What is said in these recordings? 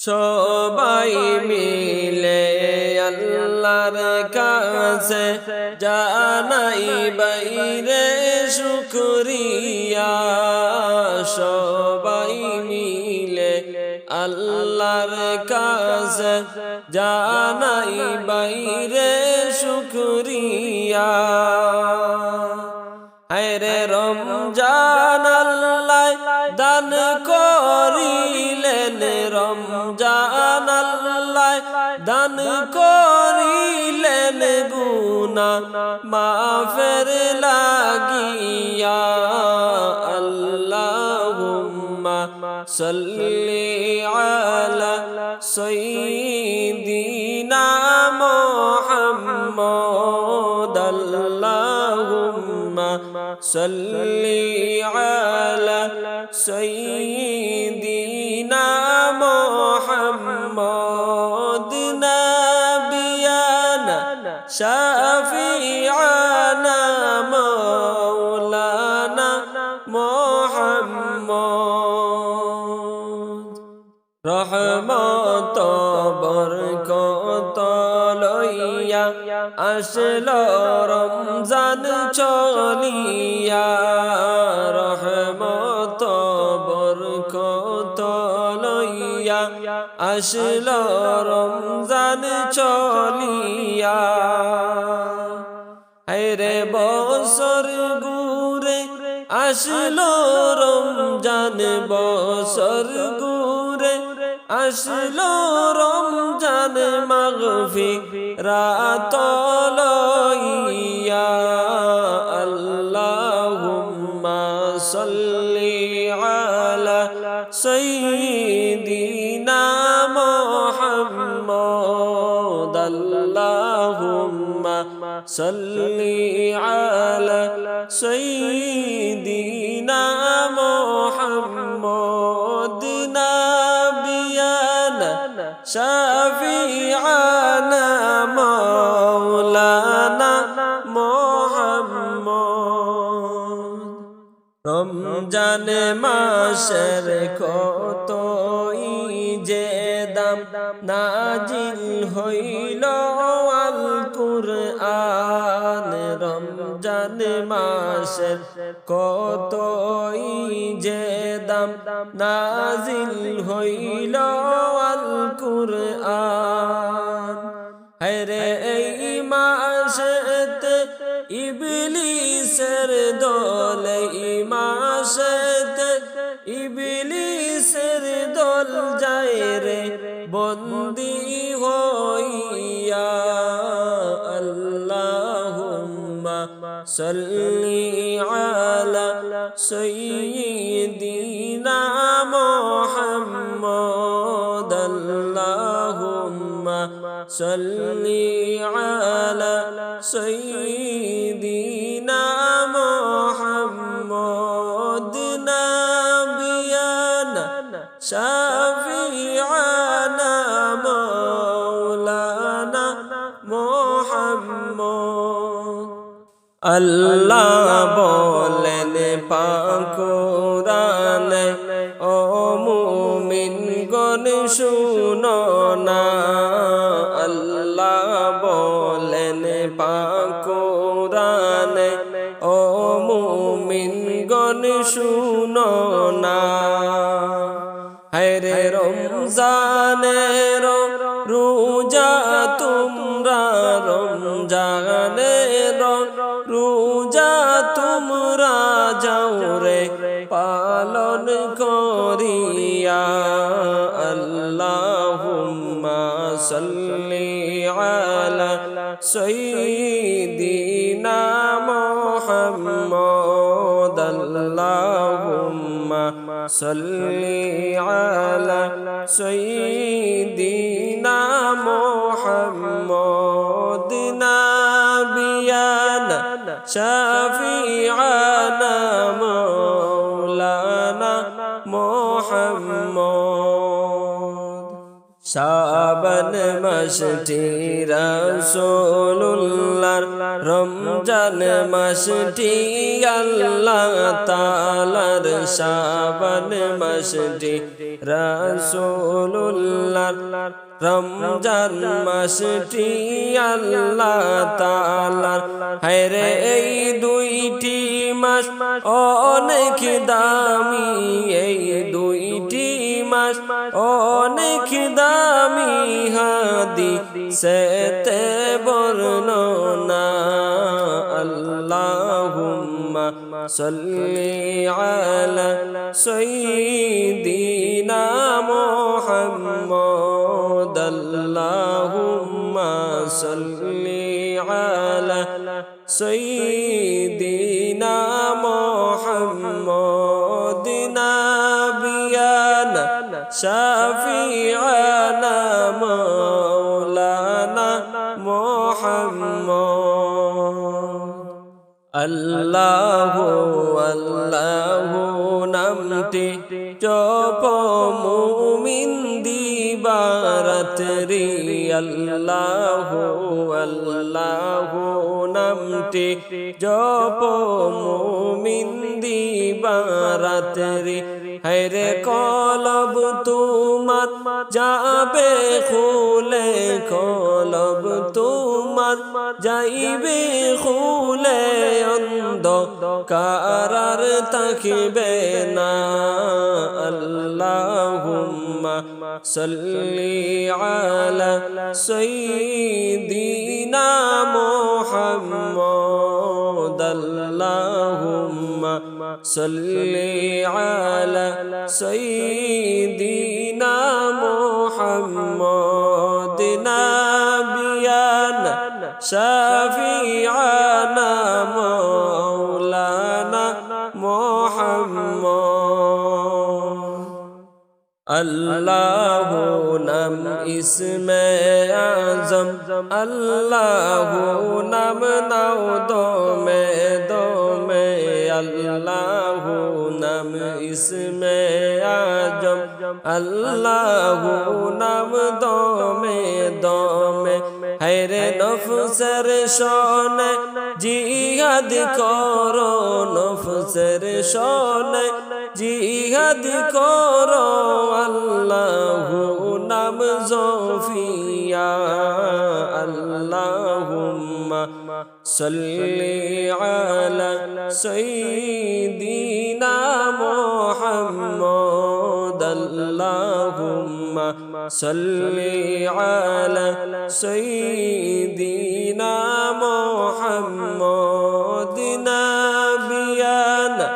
সবাই মিলে আল্লাহর কাছে জানাই বাইরে শুকরিয়া। সবাই মিলে আল্লাহর কাছে জানাই বাইরে শুকরিয়া। হায়রে রমজান আল্লাহ দান করিলেন, রমজান আল্লাহ দান করিলেন গুনাহ মাফের লাগিয়া। আল্লাহুম্মা সাল্লি আলা সাইয়্যিদিনা মুহাম্মদ। আল্লাহুম্মা সাল্লি আলা সাইয়্যিদিনা মুহাম্মদ। নাবিয়ানা শাফিআনা মাওলানা মুহাম্মদ। রহমত বরকত লইয়া আসলো রমজান চলিয়া। রহমত বরকত লইয়া আসলো রমজান চলিয়া। হায়রে বছর ঘুরে আসলো রমজান, বছর ঘুরে আসলো রমজান মাগফিরাত লইয়া। আল্লাহুম্মা সাল্লি আলা সাইয়্যিদিনা মুহাম্মদ। আল্লাহুম্মা সাল্লি আলা সাইয়্যিদিনা মুহাম্মদ। নাবিয়ানা শাফিআনা মাওলানা মুহাম্মদ। রমজান মাসের কতই যে দাম নাজিল হইল আল কুরআন। রমজান মাসের কতই যে দাম নাজিল হইল আল কুরআন। হায়রে এই মাসেতে ইবলিসের দল, এই মাসেতে ইবলিসের দল যায় রে বন্দী হইয়া। আল্লাহুম্মা সাল্লি আলা সাইয়্যিদিনা মুহাম্মদ। আল্লাহুম্মা সাল্লি আলা সাইয়্যিদিনা মুহাম্মদ। নাবিয়ানা শাফিআনা মাওলানা মুহাম্মদ। আল্লাহ বলেন পাক কুরআনে, ও মুমিনগণ শুনো না। আল্লাহ বলেন পাক কুরআনে, ও মুমিনগণ শুনো না। হায়রে রমজানের রোজা তোমরা, রমজানের রোজা তোমরা যাও রে পালন করিয়া। আল্লাহুম্মা সাল্লি আলা সাইয়্যিদিনা মুহাম্মদ। আল্লাহুম্মা সাল্লি আলা সাইয়্যিদিনা মুহাম্মদ। নাবিয়ানা শাফিআনা মাওলানা মুহাম্মদ। শাবান মাসটি রাসূলুল্লাহর রমজান মাসটি আল্লাহ তাআলার শাবান মাসটি রাসূলুল্লাহর রমজান মাসটি আল্লাহ তাআলার হায়রে এই দুইটি মাস অনেক দামি এই দুইটি মাস অনেক দামি হাদিসেতে বর্ণনা আল্লাহুম্মা সাল্লি আলা সাইয়্যিদিনা মুহাম্মদ আল্লাহুম্মা সাল্লি আলা সাইয়্যিদিনা মুহাম্মদ নাবিয়ানা শাফিআনা মাওলানা মুহাম্মদ আল্লাহু আল্লাহু নামটি জপ মুমিন দিবারাত্রি আল্লাহু আল্লাহু নামটি জপ মুমিন দিবারাত্রি হায়রে কলব তোমার যাবে খুলে কলব তোমার যাইবে খুলে অন্ধকার থাকিবে না আল্লাহুম্মা সাল্লি আলা সাইয়্যিদিনা মুহাম্মদ আল্লাহুম্মা সাল্লি আলা সাইয়্যিদিনা মুহাম্মদ নাবিয়ানা শাফিআনা মাওলানা মুহাম্মদ আল্লাহু নাম ইসমে আজম আল্লাহু নাম নাও দমে দমে আল্লাহু নাম ইসমে আজম আল্লাহু নাম দমে দমে হায়রে নফসের শোনে জিহাদ করো নফসের শোনে জিহাদ করো আল্লাহু নাম জোফিয়া আল্লাহুম্মা সাল্লি আলা সাইয়্যিদিনা মুহাম্মদ আল্লাহুম্মা সাল্লি আলা সাইয়্যিদিনা মুহাম্মদ নাবিয়ানা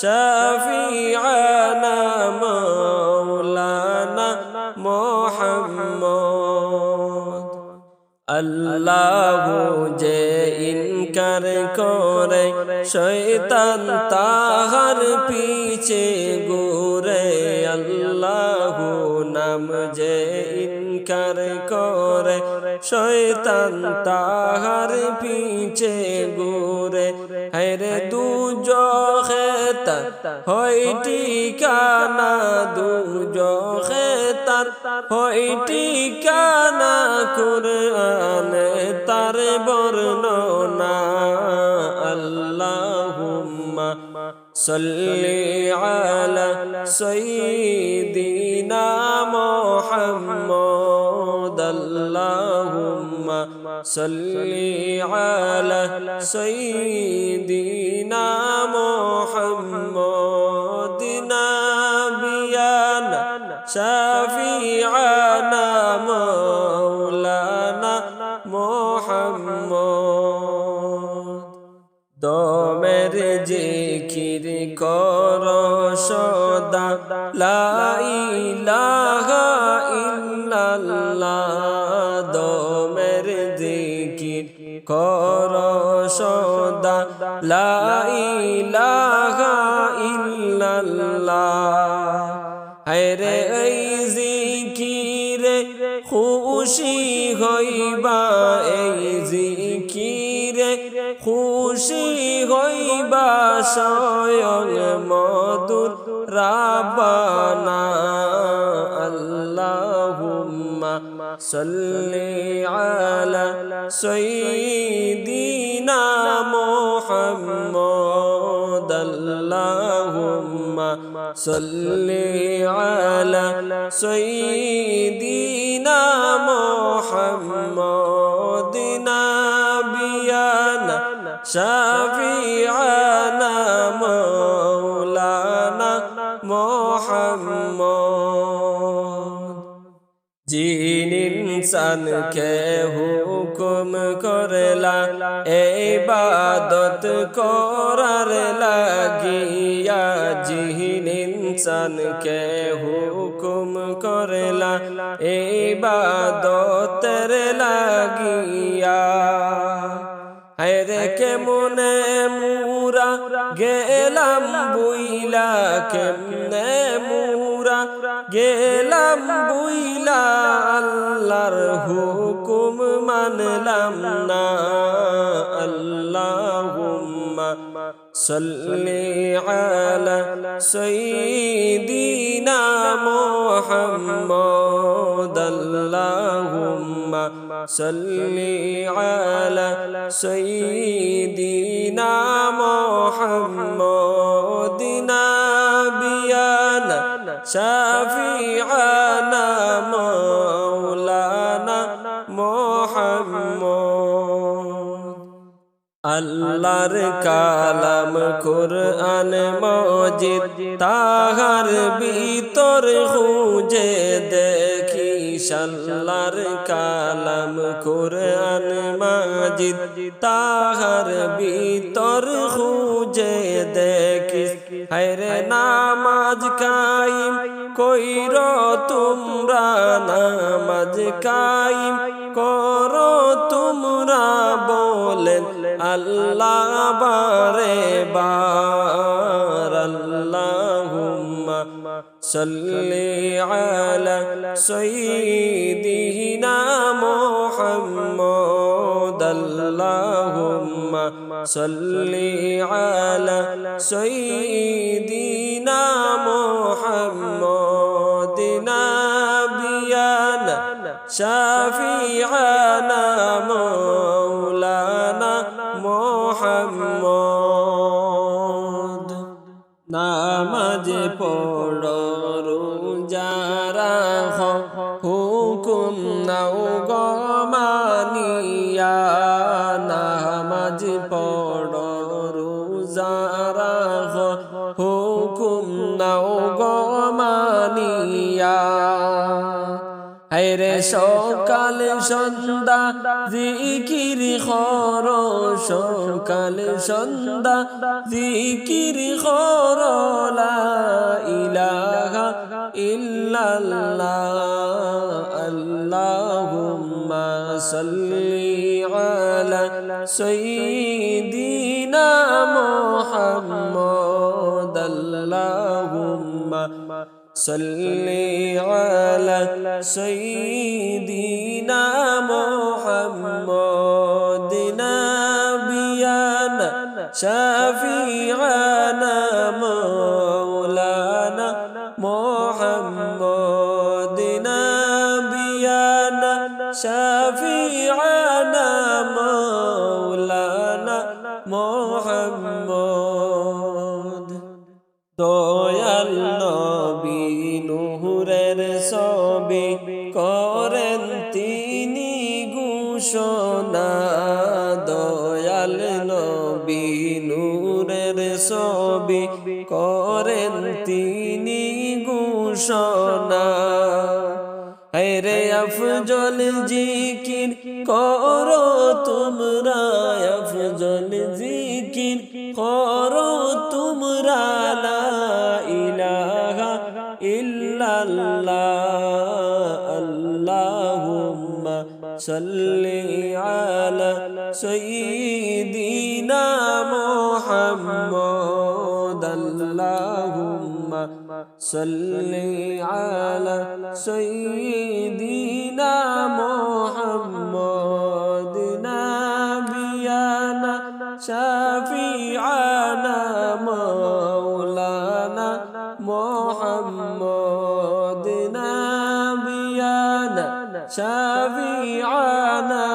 শাফিআনা মাওলানা মুহাম্মদ আল্লাহু যে ইনকার করে শয়তান তাহার পিছে ঘুরে আল্লাহু নাম যে ইনকার করে শয়তান তাহার পিছে ঘুরে হায়রে দুজখে তার হয় ঠিকানা দুজখে তার হয় ঠিকানা কুরআনে তার বর্ণনা আল্লাহুম্মা সাল্লি আলা সাইয়্যিদিনা মুহাম্মদ আল্লাহুম্মা সাল্লি আলা সাইয়্যিদিনা মুহাম্মদ নাবিয়ানা শাফিআনা মাওলানা মুহাম্মদ দমের জিকির কর সদা লা ইলাহা ইল্লাল্লাহ দমের জিকির কর সদা লা ইলাহা ইল্লাল্লাহ হায়রে এই জিকিরে খুশি হইবা এই জিকিরে খুশি হইবা স্বয়ং মধুর রাব্বানা আল্লাহ صل على سيدنا محمد اللهم صل على سيدنا محمد نبينا شفيعنا مولانا محمد जिन इंसान के हुकुम करला इबादत करार लागिया जिन इंसान के हुकुम करला इबादतर लागिया हैरे के मुने मुरा गेलाम बुइला केमने मुरा गेलाम बुइला আল্লাহর হুকুম মানলাম না আল্লাহুম্মা সাল্লি আলা সাইয়্যিদিনা মুহাম্মদ আল্লাহুম্মা সাল্লি আলা সাইয়্যিদিনা মুহাম্মদ নাবিয়ানা শাফিআনা আল্লাহর কালাম কুরআন মাজিদ তাহার ভিতর খুঁজে দেখি আল্লাহর কালাম কুরআন মাজিদ তাহার ভিতর খুঁজে দেখি হায়রে নামাজ কায়েম কইর তোমরা নামাজ কায়েম করো তোমরা বলেন আল্লাহ বারে বার আল্লাহুম্মা সাল্লি আলা সাইয়্যিদিনা মুহাম্মদ আল্লাহুম্মা সাল্লি আলা সাইয়্যিদিনা মুহাম্মদ নাবিয়ানা শাফিআনা মাওলানা মুহাম্মদ নামাজ পড়ো রোজা রাখো হুকুম নাও গো মানিয়া নামাজ পড়ো রোজা রাখো হুকুম নাও গো মানিয়া হায়রে সকাল সন্ধ্যা জিকির করো সকাল সন্ধ্যা জিকির করো লা ইলাহা ইল্লাল্লাহ আল্লাহুম্মা সাল্লি আলা সাইয়্যিদিনা মুহাম্মদ আল্লাহুম্মা সাল্লি আলা সাইয়্যিদিনা মুহাম্মদ নাবিয়ানা শাফিআনা মাওলানা মুহাম্মদ নাবিয়ানা শাফিআনা মাওলানা মুহাম্মদ দয়াল নবী নূরের ছবি করেন তিনি ঘোষণা দয়াল নবী নূরের ছবি করেন তিনি ঘোষণা হায়রে আফজল জিকির করো তোমরা আফজল জিকির করো তোমরা লা ইলাহা ইল্লাল্লাহ আল্লাহুম্মা সাল্লি আলা সাইয়্যিদিনা মুহাম্মদ আল্লাহুম্মা সাল্লি আলা সাইয়্যিদিনা মুহাম্মদ নাবিয়ানা শাফিআনা মাওলানা মুহাম্মদ নাবিয়ানা شفيعنا